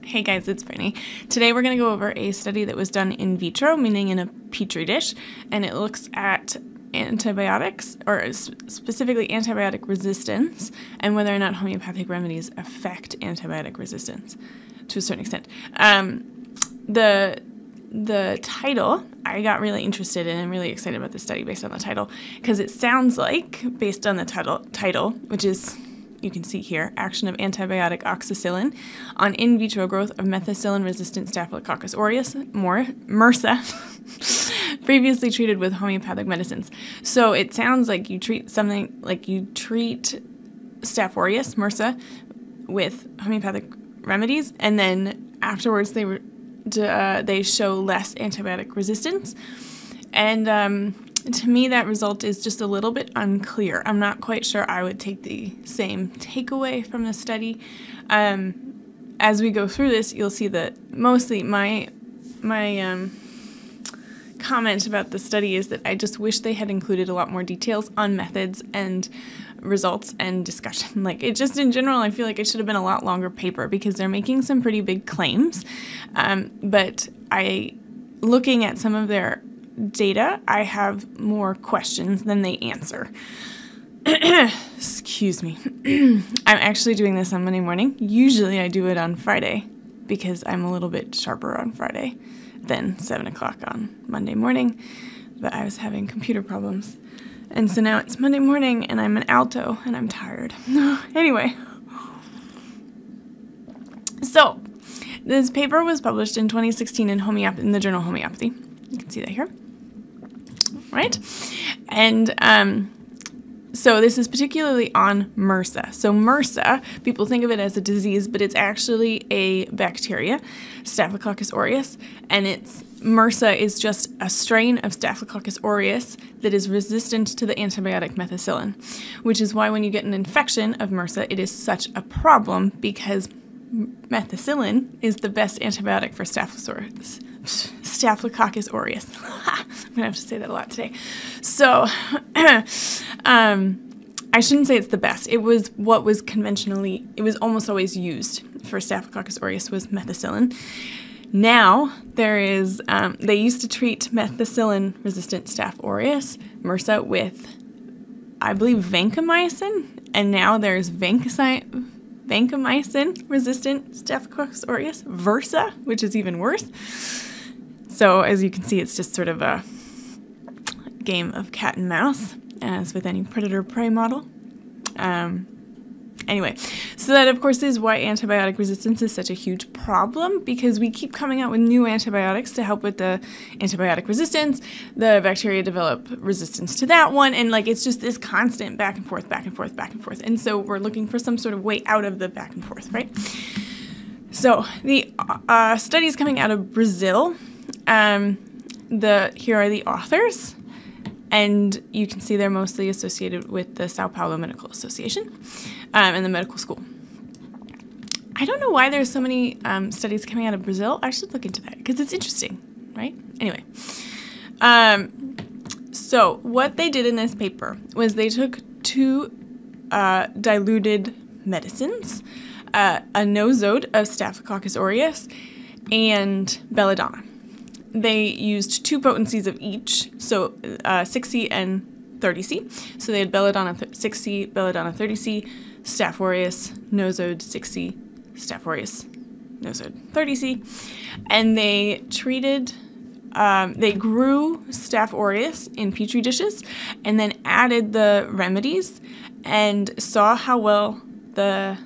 Hey guys, it's Brittany. Today we're going to go over a study that was done in vitro, meaning in a petri dish, and it looks at antibiotics, or specifically antibiotic resistance, and whether or not homeopathic remedies affect antibiotic resistance to a certain extent. The title, I got really interested in and really excited about this study based on the title, because it sounds like, based on the title, which is, you can see here, action of antibiotic oxacillin on in vitro growth of methicillin-resistant Staphylococcus aureus, MRSA, previously treated with homeopathic medicines. So it sounds like you treat something, like you treat Staph aureus, MRSA, with homeopathic remedies, and then afterwards they show less antibiotic resistance. And to me, that result is just a little bit unclear. I'm not quite sure I would take the same takeaway from the study. As we go through this, you'll see that mostly my comment about the study is that I just wish they had included a lot more details on methods and results and discussion. Like, it just in general, I feel like it should have been a lot longer paper because they're making some pretty big claims. But looking at some of their data, I have more questions than they answer. Excuse me. I'm actually doing this on Monday morning. Usually I do it on Friday because I'm a little bit sharper on Friday than 7 o'clock on Monday morning, but I was having computer problems. And so now it's Monday morning and I'm an alto and I'm tired. Anyway. So, this paper was published in 2016 in the journal Homeopathy. You can see that here. Right? And so this is particularly on MRSA. So MRSA, people think of it as a disease, but it's actually a bacteria, Staphylococcus aureus, and MRSA is just a strain of Staphylococcus aureus that is resistant to the antibiotic methicillin, which is why when you get an infection of MRSA, it is such a problem because methicillin is the best antibiotic for Staphylococcus aureus. I'm going to have to say that a lot today. So, I shouldn't say it's the best. It was what was it was almost always used for Staphylococcus aureus was methicillin. Now, they used to treat methicillin-resistant Staph aureus, MRSA, with, I believe, vancomycin, and now there's vancomycin-resistant Staphylococcus aureus, VRSA, which is even worse. So as you can see, it's just sort of a game of cat and mouse, as with any predator-prey model. Anyway, so that of course is why antibiotic resistance is such a huge problem, because we keep coming out with new antibiotics to help with the antibiotic resistance. The bacteria develop resistance to that one, and it's just this constant back and forth, back and forth, back and forth. And so we're looking for some sort of way out of the back and forth, right? So the studies coming out of Brazil, here are the authors, and you can see they're mostly associated with the Sao Paulo Medical Association and the medical school. I don't know why there's so many studies coming out of Brazil. I should look into that because it's interesting, right? Anyway, so what they did in this paper was they took two diluted medicines, a nosode of Staphylococcus aureus and belladonna. They used 2 potencies of each, so 6C and 30C. So they had belladonna 6C, belladonna 30C, Staph aureus, nosode 6C, Staph aureus, nosode 30C. And they they grew Staph aureus in petri dishes and then added the remedies and saw how well the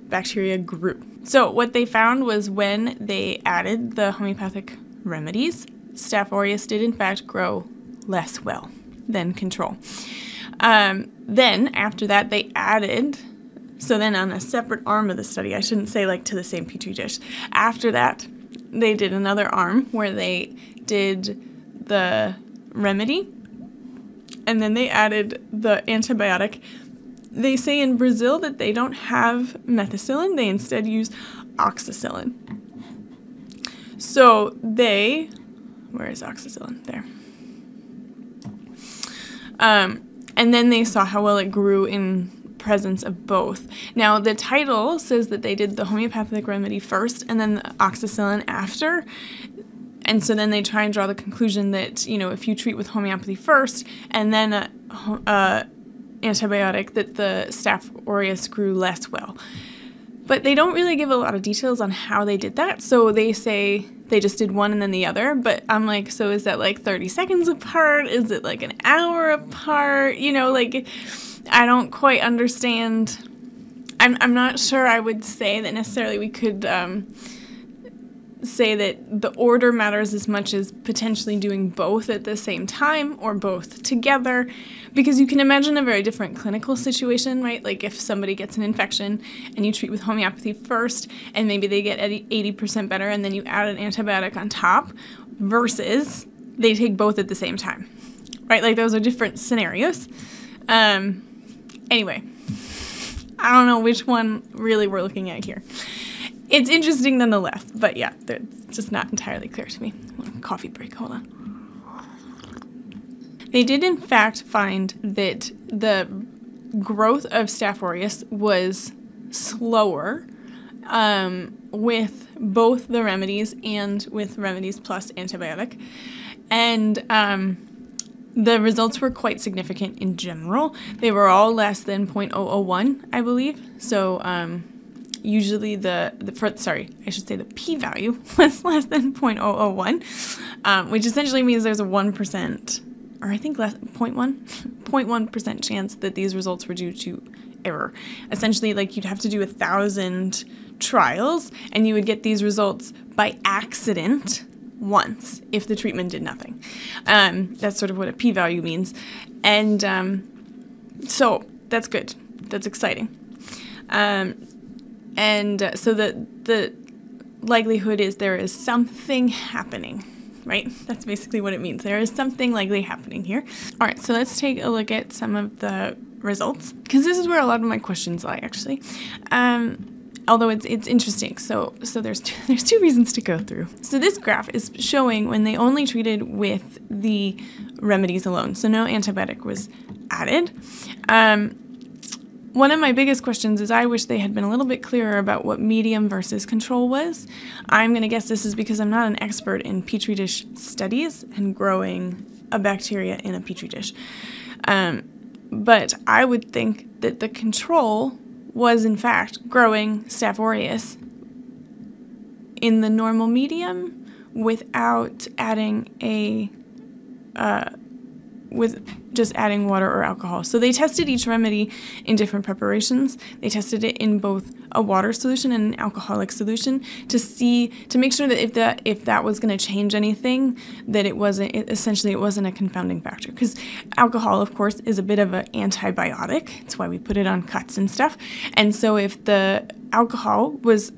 bacteria grew. So what they found was when they added the homeopathic remedies, Staph aureus did in fact grow less well than control. Then after that they added, so then on a separate arm of the study, I shouldn't say to the same petri dish, after that they did another arm where they did the remedy and then they added the antibiotic. They say in Brazil that they don't have methicillin, they instead use oxacillin. So where is oxacillin? There. And then they saw how well it grew in presence of both. Now, the title says that they did the homeopathic remedy first and then the oxacillin after. And so then they try and draw the conclusion that, if you treat with homeopathy first and then a antibiotic, that the Staph aureus grew less well. But they don't really give a lot of details on how they did that. So they say they just did one and then the other. But I'm like, so is that like 30 seconds apart? Is it like an hour apart? I don't quite understand. I'm not sure I would say that necessarily we could say that the order matters as much as potentially doing both at the same time or both together, because you can imagine a very different clinical situation, right? Like if somebody gets an infection and you treat with homeopathy first and maybe they get 80% better and then you add an antibiotic on top versus they take both at the same time, right? Like those are different scenarios. Anyway, I don't know which one really we're looking at here. It's interesting nonetheless, but yeah, it's just not entirely clear to me. Coffee break, hold on. They did in fact find that the growth of Staph aureus was slower with both the remedies and with remedies plus antibiotic. And the results were quite significant in general. They were all less than 0.001, I believe. So usually the p-value was less than 0.001, which essentially means there's a 1%, or I think less, 0.1% chance that these results were due to error. Essentially, like you'd have to do 1,000 trials and you would get these results by accident once if the treatment did nothing. That's sort of what a p-value means. And so that's good. That's exciting. So the likelihood is there is something happening, right? That's basically what it means. There is something likely happening here. All right, so let's take a look at some of the results, because this is where a lot of my questions lie, actually. Although it's interesting. So there's two reasons to go through. So this graph is showing when they only treated with the remedies alone. So no antibiotic was added. One of my biggest questions is I wish they had been a little bit clearer about what medium versus control was. I'm going to guess this is because I'm not an expert in petri dish studies and growing a bacteria in a petri dish. But I would think that the control was in fact growing Staph aureus in the normal medium without adding with just adding water or alcohol. So they tested each remedy in different preparations. They tested it in both a water solution and an alcoholic solution to make sure that if that was going to change anything, that it wasn't a confounding factor. Because alcohol, of course, is a bit of an antibiotic. That's why we put it on cuts and stuff. And so if the alcohol was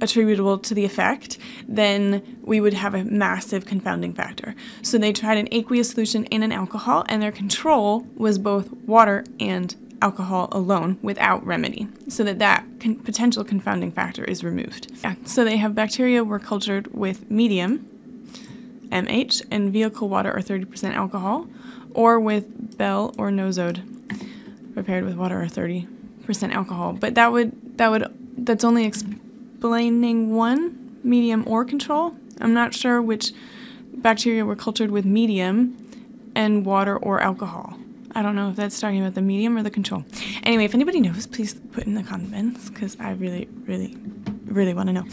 attributable to the effect, then we would have a massive confounding factor. So they tried an aqueous solution and an alcohol, and their control was both water and alcohol alone without remedy, so that potential confounding factor is removed. Yeah. So they have bacteria were cultured with medium, MH, and vehicle water or 30% alcohol, or with Bell or Nosode, prepared with water or 30% alcohol. But that's only explaining one, medium or control. I'm not sure which bacteria were cultured with medium and water or alcohol. I don't know if that's talking about the medium or the control. Anyway, if anybody knows, please put in the comments, because I really, really, really want to know.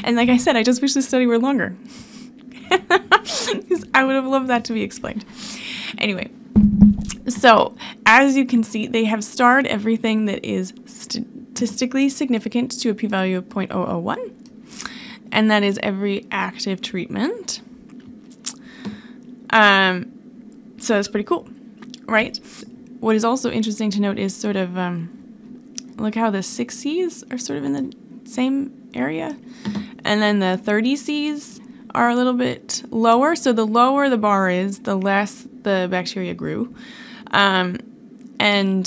And like I said, I just wish this study were longer, because I would have loved that to be explained. Anyway, so as you can see, they have starred everything that is statistically significant to a p-value of 0.001, and that is every active treatment. So that's pretty cool, right? What is also interesting to note is sort of, look how the 6 Cs are sort of in the same area, and then the 30 Cs are a little bit lower. So the lower the bar is, the less the bacteria grew. And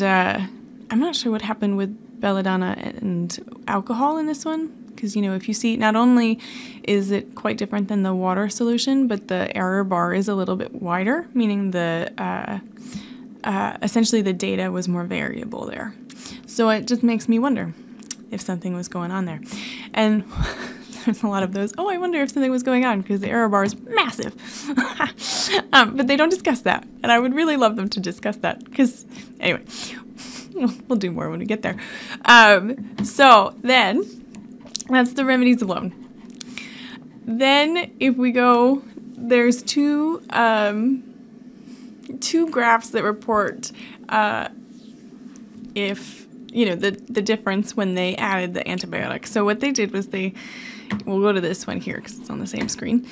I'm not sure what happened with belladonna and alcohol in this one, because, if you see, not only is it quite different than the water solution, but the error bar is a little bit wider, meaning the essentially the data was more variable there. So it just makes me wonder if something was going on there. And there's a lot of those, oh, I wonder if something was going on because the error bar is massive. But they don't discuss that. And I would really love them to discuss that because, anyway, we'll do more when we get there. So then, that's the remedies alone. Then if we go, there's two graphs that report if, the difference when they added the antibiotic. So what they did was we'll go to this one here because it's on the same screen.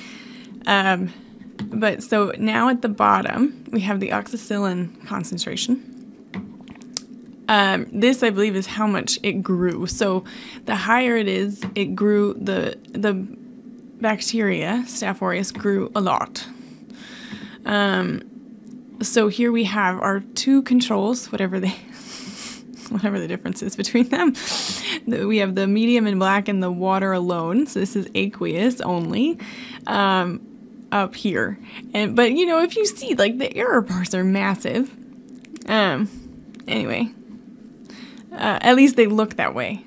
But so now at the bottom, we have the oxacillin concentration. This, I believe, is how much it grew. So the higher it is, it grew, the bacteria, Staph aureus, grew a lot. So here we have our two controls, whatever the difference is between them. We have the medium in black and the water alone. So this is aqueous only up here. But, if you see, the error bars are massive. Anyway, at least they look that way.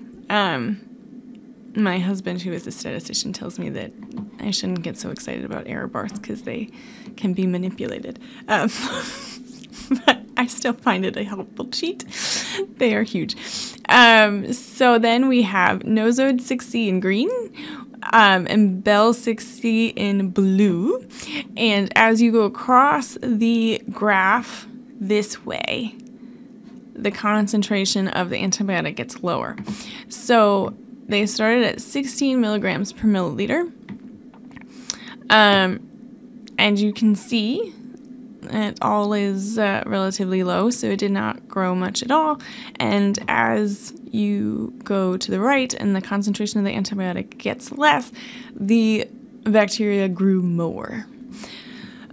My husband, who is a statistician, tells me that I shouldn't get so excited about error bars because they can be manipulated. But I still find it a helpful cheat. They are huge. So then we have Nosode 6C in green and Bell 6C in blue. And as you go across the graph this way, the concentration of the antibiotic gets lower. So they started at 16 milligrams per milliliter. And you can see it all is relatively low, so it did not grow much at all. And as you go to the right and the concentration of the antibiotic gets less, the bacteria grew more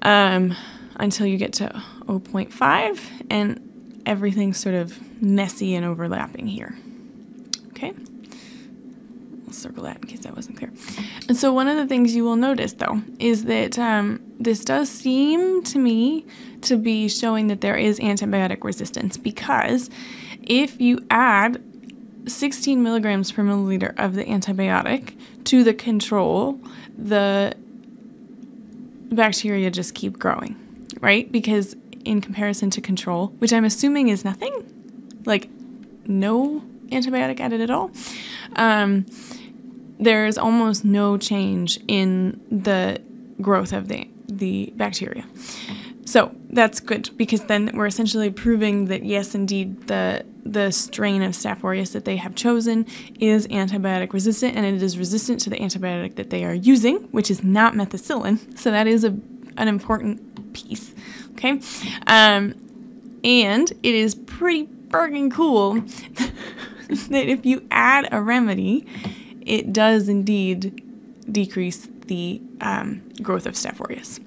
until you get to 0.5, and everything's sort of messy and overlapping here. Okay? I'll circle that in case that wasn't clear. And so one of the things you will notice, though, is that this does seem to me to be showing that there is antibiotic resistance, because if you add 16 milligrams per milliliter of the antibiotic to the control, the bacteria just keep growing, right? Because in comparison to control, which I'm assuming is nothing, like no antibiotic added at all, there's almost no change in the growth of the bacteria. So that's good, because then we're essentially proving that yes, indeed, the strain of Staph aureus that they have chosen is antibiotic resistant, and it is resistant to the antibiotic that they are using, which is not methicillin. So that is an important piece. Okay, and it is pretty friggin' cool that if you add a remedy, it does indeed decrease the growth of Staph aureus.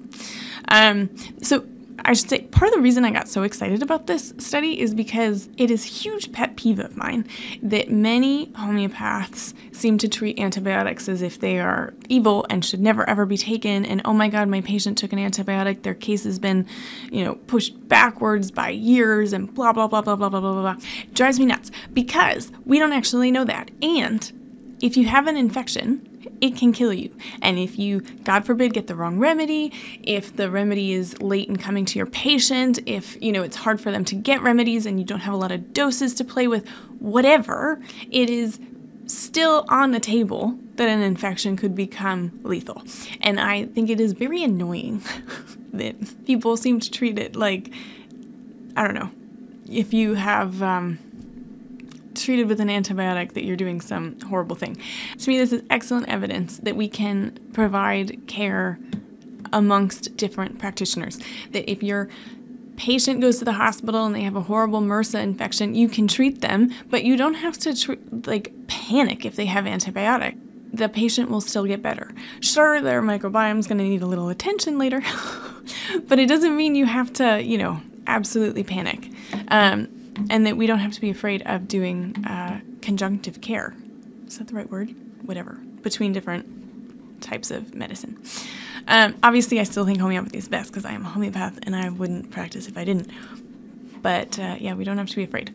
So I should say part of the reason I got so excited about this study is because it is a huge pet peeve of mine that many homeopaths seem to treat antibiotics as if they are evil and should never ever be taken. And oh my God, my patient took an antibiotic. Their case has been, pushed backwards by years and blah, blah, blah, blah, blah, blah, blah, blah. It drives me nuts because we don't actually know that. And if you have an infection, it can kill you. And if you, God forbid, get the wrong remedy, if the remedy is late in coming to your patient, if, it's hard for them to get remedies and you don't have a lot of doses to play with, whatever, it is still on the table that an infection could become lethal. And I think it is very annoying that people seem to treat it like, I don't know, if you have treated with an antibiotic that you're doing some horrible thing. To me, this is excellent evidence that we can provide care amongst different practitioners. That if your patient goes to the hospital and they have a horrible MRSA infection, you can treat them, but you don't have to panic if they have antibiotic. The patient will still get better. Sure, their microbiome is going to need a little attention later, but it doesn't mean you have to, absolutely panic. And that we don't have to be afraid of doing conjunctive care. Is that the right word? Whatever. Between different types of medicine. Obviously, I still think homeopathy is best because I am a homeopath and I wouldn't practice if I didn't. But yeah, we don't have to be afraid.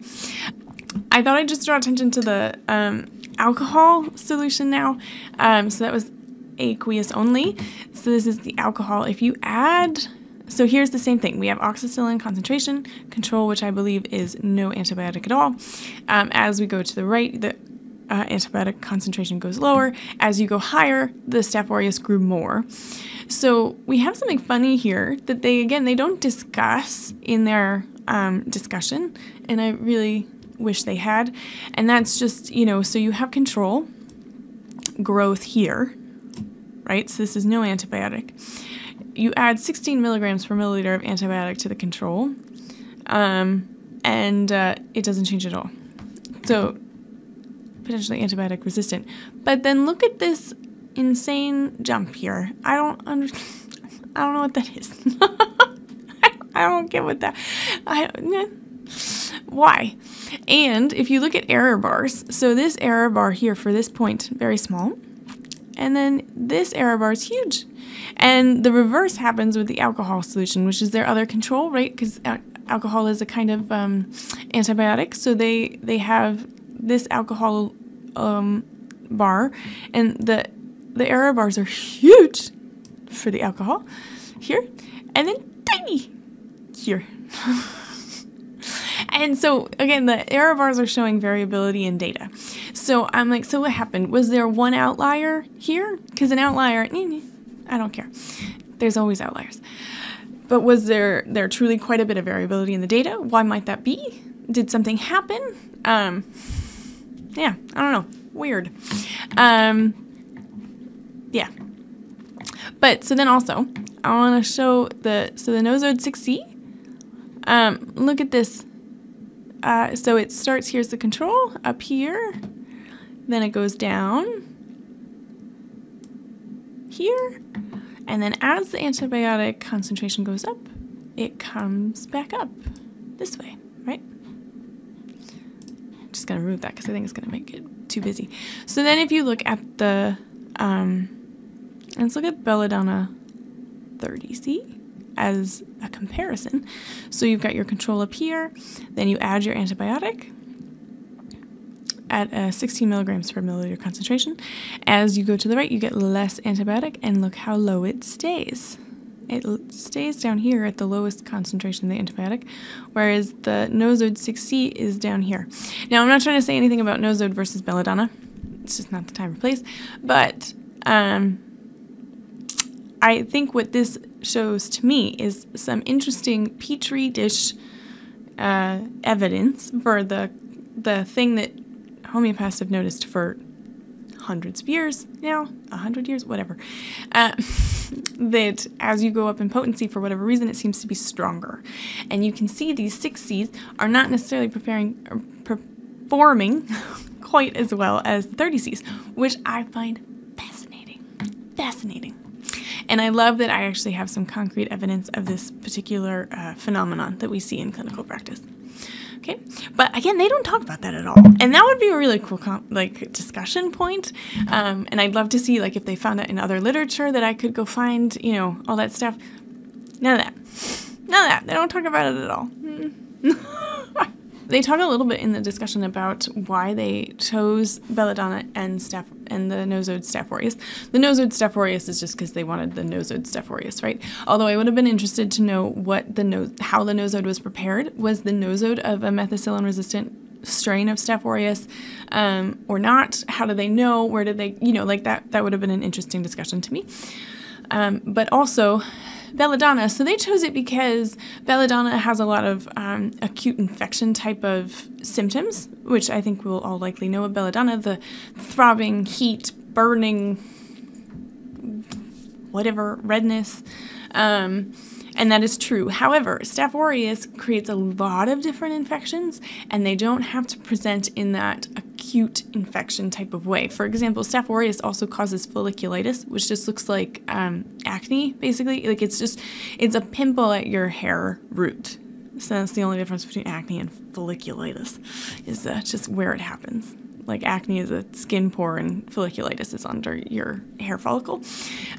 I thought I'd just draw attention to the alcohol solution now. So that was aqueous only. So this is the alcohol. If you add, so here's the same thing. We have oxacillin concentration, control, which I believe is no antibiotic at all. As we go to the right, the antibiotic concentration goes lower. As you go higher, the Staph aureus grew more. So we have something funny here that they don't discuss in their discussion, and I really wish they had. And that's just, so you have control, growth here, right? So this is no antibiotic. You add 16 milligrams per milliliter of antibiotic to the control, and it doesn't change at all. So potentially antibiotic resistant. But then look at this insane jump here. I don't know what that is. I don't get what that. Why? And if you look at error bars, so this error bar here for this point, very small, and then this error bar is huge. And the reverse happens with the alcohol solution, which is their other control, right? Because alcohol is a kind of antibiotic, so they have this alcohol bar, and the error bars are huge for the alcohol here, and then tiny here. And so, again, the error bars are showing variability in data. So I'm like, so what happened? Was there one outlier here? Because an outlier, I don't care. There's always outliers. But was there truly quite a bit of variability in the data? Why might that be? Did something happen? Yeah, I don't know. Weird. Yeah. But so then also, I want to show the nosode 6C. Look at this. So it starts, here's the control, up here, then it goes down here, and then as the antibiotic concentration goes up, it comes back up this way, right? I'm just going to remove that because I think it's going to make it too busy. So then if you look at the, let's look at Belladonna 30C. As a comparison. So you've got your control up here, then you add your antibiotic at 16 milligrams per milliliter concentration. As you go to the right, you get less antibiotic, and look how low it stays. It stays down here at the lowest concentration of the antibiotic, whereas the nosode 6C is down here. Now, I'm not trying to say anything about nosode versus belladonna. It's just not the time or place. But I think what this shows to me is some interesting petri dish evidence for the thing that homeopaths have noticed for hundreds of years now, 100 years, whatever, that as you go up in potency, for whatever reason, it seems to be stronger. And you can see these 6Cs are not necessarily performing quite as well as the 30Cs, which I find fascinating. And I love that I actually have some concrete evidence of this particular phenomenon that we see in clinical practice. Okay, but again, they don't talk about that at all, and that would be a really cool discussion point. And I'd love to see if they found it in other literature that I could go find, all that stuff. None of that. They don't talk about it at all. They talk a little bit in the discussion about why they chose belladonna and the nosode Staph aureus. The nosode Staph aureus is just because they wanted the nosode Staph aureus, right? Although I would have been interested to know how the nosode was prepared. Was the nosode of a methicillin-resistant strain of Staph aureus or not? How do they know? Where did they, that would have been an interesting discussion to me. But also, belladonna, so they chose it because belladonna has a lot of acute infection type of symptoms, which I think we'll all likely know of belladonna, the throbbing, heat, burning, whatever, redness, and that is true. However, Staph aureus creates a lot of different infections, and they don't have to present in that acute infection type of way. For example, Staph aureus also causes folliculitis, which just looks like acne, basically. It's a pimple at your hair root. So that's the only difference between acne and folliculitis, is just where it happens. Like acne is a skin pore and folliculitis is under your hair follicle.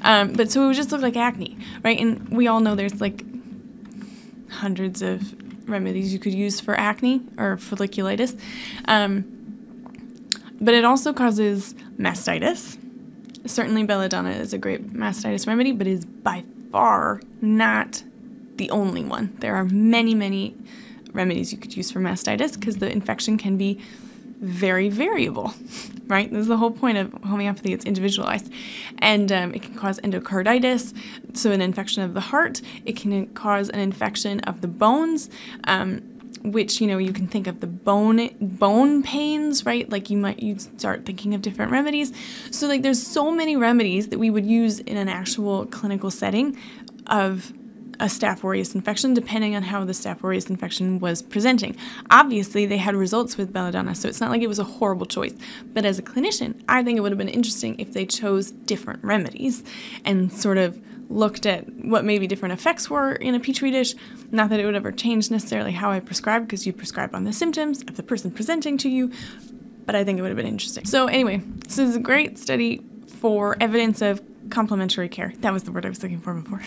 But so it would just look like acne, right? And we all know there's hundreds of remedies you could use for acne or folliculitis. But it also causes mastitis. Certainly belladonna is a great mastitis remedy, but is by far not the only one. There are many, many remedies you could use for mastitis because the infection can be very variable, right? This is the whole point of homeopathy. It's individualized. And it can cause endocarditis, so an infection of the heart. It can cause an infection of the bones, which, you can think of the bone pains, right? Like you'd start thinking of different remedies. So like there's so many remedies that we would use in an actual clinical setting of a Staph aureus infection, depending on how the Staph aureus infection was presenting. Obviously, they had results with belladonna, so it's not like it was a horrible choice. But as a clinician, I think it would have been interesting if they chose different remedies and sort of looked at what maybe different effects were in a petri dish. Not that it would ever change necessarily how I prescribe, because you prescribe on the symptoms of the person presenting to you, but I think it would have been interesting. So anyway, this is a great study for evidence of complementary care. That was the word I was looking for before.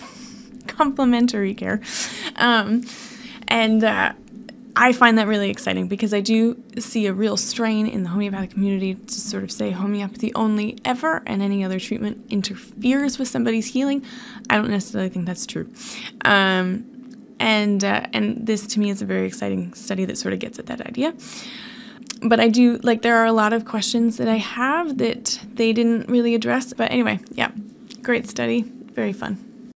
Complementary care. I find that really exciting because I do see a real strain in the homeopathic community to sort of say homeopathy only ever and any other treatment interferes with somebody's healing. I don't necessarily think that's true. And this to me is a very exciting study that sort of gets at that idea. But I do, there are a lot of questions that I have that they didn't really address. But anyway, yeah, great study, very fun.